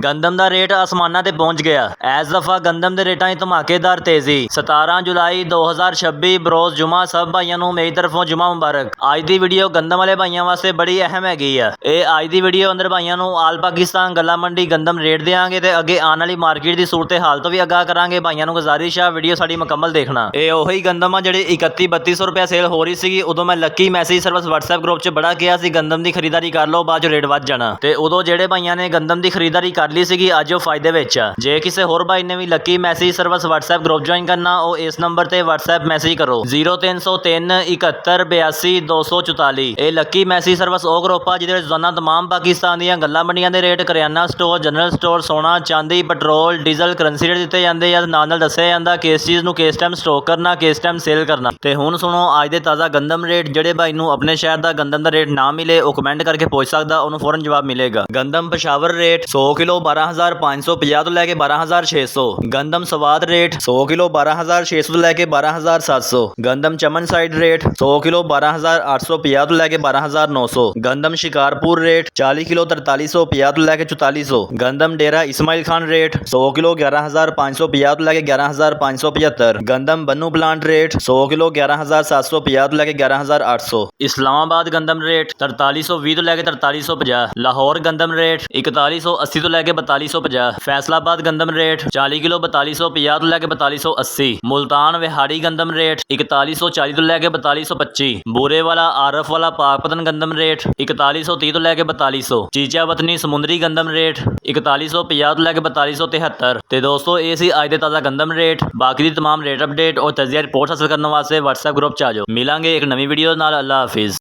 ਗੰਦਮ ਦਾ rate ਅਸਮਾਨਾਂ ਤੇ ਪਹੁੰਚ ਗਿਆ। ਇਸ ਦਫਾ ਗੰਦਮ ਦੇ ਰੇਟਾਂ 'ਚ ਧਮਾਕੇਦਾਰ ਤੇਜ਼ੀ। 17 ਜੁਲਾਈ 2026 ਬਰੋਜ਼ ਜੁਮਾ ਸਭ ਭਾਈਆਂ ਨੂੰ ਮੇਰੀ ਤਰਫੋਂ ਜੁਮਾ ਮੁਬਾਰਕ। ਅੱਜ ਦੀ ਵੀਡੀਓ ਗੰਦਮ ਵਾਲੇ ਭਾਈਆਂ ਵਾਸਤੇ ਬੜੀ ਅਹਿਮ ਹੈਗੀ ਆ। ਇਹ ਅੱਜ ਦੀ ਵੀਡੀਓ ਅੰਦਰ ਭਾਈਆਂ ਨੂੰ ਆਲ ਪਾਕਿਸਤਾਨ ਗੱਲਾ ਮੰਡੀ ਗੰਦਮ ਰੇਟ ਦੇਾਂਗੇ ਤੇ ਅੱਗੇ ਆਉਣ ਵਾਲੀ ਮਾਰਕੀਟ ਦੀ ਸੂਰਤ ਹਾਲ ਤੋਂ ਵੀ ਆਗਾਹ ਕਰਾਂਗੇ। ਭਾਈਆਂ ਨੂੰ ਗੁਜ਼ਾਰਿਸ਼ ਆ ਵੀਡੀਓ ਸਾਡੀ ਮੁਕੰਮਲ ਦੇਖਣਾ। ਇਹ ਉਹੀ ਗੰਦਮ ਆ ਜਿਹੜੀ 31-3200 ਰੁਪਏ ਸੇਲ ਹੋ ਰਹੀ ਸੀਗੀ। ਉਦੋਂ ਮੈਂ Lucky message service WhatsApp group 'ਚ ਬੜਾ ਕਿਹਾ ਸੀ ਗੰਦਮ ਦੀ ਖਰੀਦਾਰੀ ਕਰ ਲਓ, ਬਾਅਦ 'ਚ ਰੇਟ ਵੱਧ ਜਾਣਾ। ਤੇ ਉਦੋਂ ਜਿਹੜੇ ਭਾਈਆਂ ਨੇ ਗੰਦਮ ਦੀ ਖਰੀਦਾਰੀ ਕਰ ਲਈ ਸੀਗੀ ਅੱਜ ਉਹ ਫਾਇਦੇ ਵਿੱਚ ਆ। ਜੇ ਕਿਸੇ ਹੋਰ ਭਾਈ ਨੇ ਵੀ lucky message service WhatsApp group join ਕਰਨਾ, ਉਹ ਇਸ ਨੰਬਰ ਤੇ WhatsApp ਮੈਸੇਜ ਕਰੋ 0303 71 82 244। ਇਹ ਲੱਕੀ ਮੈਸੇਜ ਸਰਵਿਸ ਉਹ ਗਰੁੱਪ ਆ ਜਿਹਦੇ ਵਿੱਚ ਰੋਜ਼ਾਨਾ ਤਮਾਮ ਪਾਕਿਸਤਾਨ ਦੀਆਂ ਗੱਲਾਂ ਮੰਡੀਆਂ ਦੇ ਰੇਟ, ਕਰਿਆਨਾ ਸਟੋਰ, ਜਨਰਲ ਸਟੋਰ, ਸੋਨਾ ਚਾਂਦੀ, ਪੈਟਰੋਲ, ਡੀਜ਼ਲ, ਕਰੰਸੀ ਰੇਟ ਦਿੱਤੇ ਜਾਂਦੇ ਆ। ਨਾਲ ਦੱਸਿਆ ਜਾਂਦਾ ਕਿਸ ਚੀਜ਼ ਨੂੰ ਕਿਸ ਟਾਈਮ ਸਟਾਕ ਕਰਨਾ, ਕਿਸ ਟਾਈਮ ਸੇਲ ਕਰਨਾ। ਤੇ ਹੁਣ ਸੁਣੋ ਅੱਜ ਦੇ ਤਾਜ਼ਾ ਗੰਦਮ ਰੇਟ। ਜਿਹੜੇ ਭਾਈ ਨੂੰ ਆਪਣੇ ਸ਼ਹਿਰ ਦਾ ਗੰਦਮ ਦਾ ਰੇਟ ਨਾ ਮਿਲੇ ਉਹ ਕਮੈਂਟ ਕਰਕੇ ਪੁੱਛ ਸਕਦਾ, ਉਹਨੂੰ ਫੌਰਨ ਜਵਾਬ ਮਿਲੇਗਾ। ਗੰਦਮ ਪਸ਼ਾਵਰ ਰੇਟ 100 ਕਿਲੋ 12550 ਤੋਂ ਲੈ ਕੇ 12600। ਗੰਦਮ ਸਵਾਦ ਰੇਟ 100 ਕਿਲੋ 12600 ਤੋਂ ਲੈ ਕੇ 12700। ਗੰਦਮ ਚਮਨ ਸਾਈਡ ਰੇਟ 100 ਕਿਲੋ 12850 ਤੋਂ ਲੈ ਕੇ 12900। ਗੰਦਮ ਸ਼ਿਕਾਰਪੁਰ ਰੇਟ 40 ਕਿਲੋ 4350 ਤੋਂ ਲੈ ਕੇ 4400। ਗੰਦਮ ਡੇਰਾ ਇਸਮਾਈਲ ਖਾਨ ਰੇਟ 100 ਕਿਲੋ 11550 ਤੋਂ ਲੈ ਕੇ 11575। ਗੰਦਮ ਬੰਨੂ ਪਲਾਂਟ ਰੇਟ 100 ਕਿਲੋ 11750 ਤੋਂ ਲੈ ਕੇ 11800। ਇਸਲਾਮਾਬਾਦ ਗੰਦਮ ਰੇਟ 4320 ਤੋਂ ਲੈ ਕੇ 4350। ਲਾਹੌਰ ਗੰਦਮ ਰੇਟ 4180 ਤੋਂ ਲੈ ਕੇ 4250। ਫੈਸਲਾਬਾਦ ਗੰਦਮ ਰੇਟ 40 ਕਿਲੋ 4250 ਤੋਂ ਲੈ ਕੇ 4280। ਮੁਲਤਾਨ ਵਿਹਾੜੀ ਗੰਦਮ ਰੇਟ 4140 ਤੋਂ ਲੈ ਕੇ 4225। ਬੂਰੇਵਾਲਾ ਆਰਫ ਵਾਲਾ ਪਾਕਪਤਨ ਗੰਦਮ ਰੇਟ 4130 ਤੋਂ ਲੈ ਕੇ 4200। ਚੀਚਾ ਵਤਨੀ ਸਮੁੰਦਰੀ ਗੰਦਮ ਰੇਟ 4150 ਤੋਂ ਲੈ ਕੇ 4273। ਤੇ ਦੋਸਤੋ ਇਹ ਸੀ ਅੱਜ ਦੇ ਤਾਜ਼ਾ ਗੰਦਮ ਰੇਟ। ਬਾਕੀ ਦੀ तमाम ਰੇਟ ਅਪਡੇਟ ਔਰ ਤਜਜ਼ੀਆ ਰਿਪੋਰਟ ਹਾਸਲ ਕਰਨ ਵਾਸਤੇ WhatsApp ਗਰੁੱਪ 'ਚ ਆ ਜਾਓ। ਮਿਲਾਂਗੇ ਇੱਕ ਨਵੀਂ ਵੀਡੀਓ ਨਾਲ। ਅੱਲਾ ਹਾਫਿਜ਼।